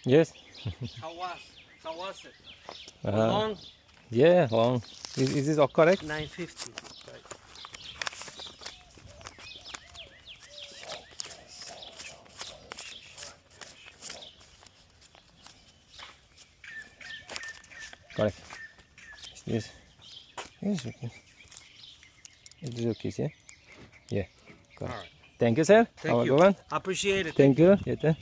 Yes. How was it? Uh, Long? Yeah, long. Is this all correct? 950. Right. Correct. Yes. Yes, okay. It is okay, yeah? Yeah. Correct. All right. Thank you, sir. Thank Have a you. good one. Appreciate it. Thank you. Yeter.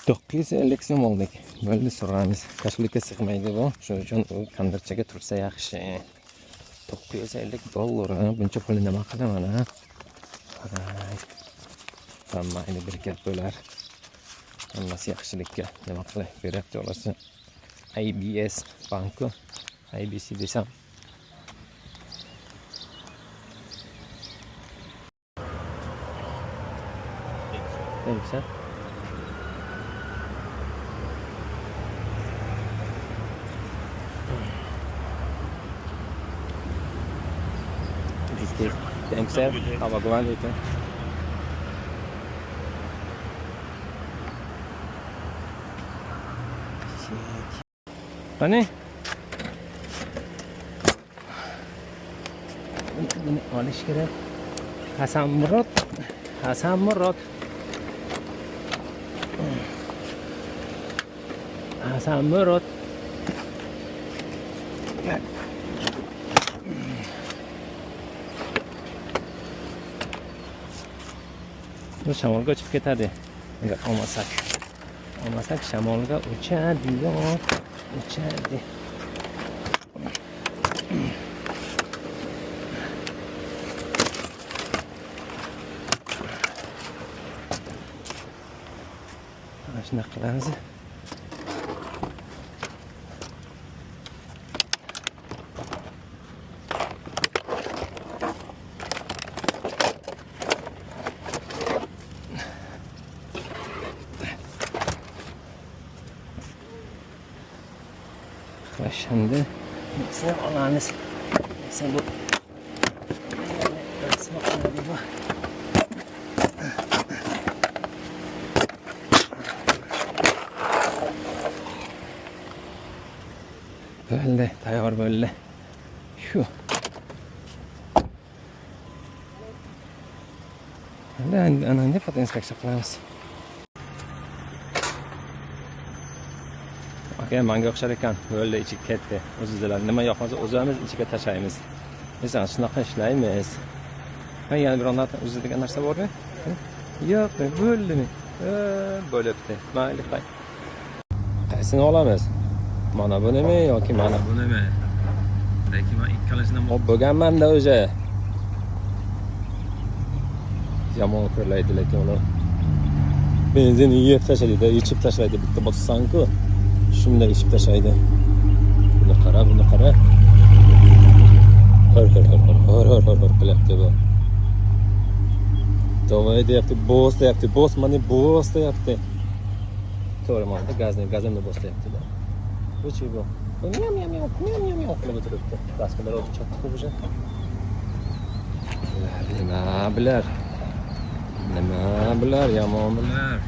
950 so'm oldik. Bo'ldi, so'ramiz. Tashlikka sig'maydi bu. Shuning uchun u konvertchaga tursa yaxshi. 950 dollar. Buncha pulni nima qilaman, ha? Hammayni bir ket bo'lar. Hammasi yaxshilikka nima qilay? Beryapti olasi. ABS banku. ABC desam. Thanks, sir. Thanks, sir. Have a good one later. Qani? Buni olish kerak. Hasanmurod. Hasanmurod. Bu shamolga uchib ketadi. Agar olmasak shamolga uchadi. Shuna qilamiz. Şimdi sen olamiz. Sen bu böyle tayyor böyle. Şu. Ana ne foto inspeksiya qilamiz. Aka, menga o'xshar ekan. Yo'lda ichi ketdi. O'zingizlar nima yoqmasa o'zimiz ichiga tashlaymiz. Biz ana shunaqa ishlaymiz. Ha, yana biron o'zingizga narsa bormi? Yo'q, bo'ldimi? Bo'libdi. Mayli, qo'y. Qaysini olamiz? Mana bunimi yoki mana bunimi? Lekin men ikkalasini olib bo'lganman-da o'zi. Yomon ko'rlaydi lekin uni. Benzinni yeb tashlaydi, ichib tashlaydi bitta bossanku. Shunday ichib tashlaydi. Buni qara. Hor qilyapti bu. Davay deyapti, bos deyapti. Bos mani bos deyapti. To'g'ri manda gazimni bos deyapti. Bu-chi bu? Miyav qilib o'tiribdi. Daskilar o'tib chopdi o'sha. Nima bilar? Yomon bilar.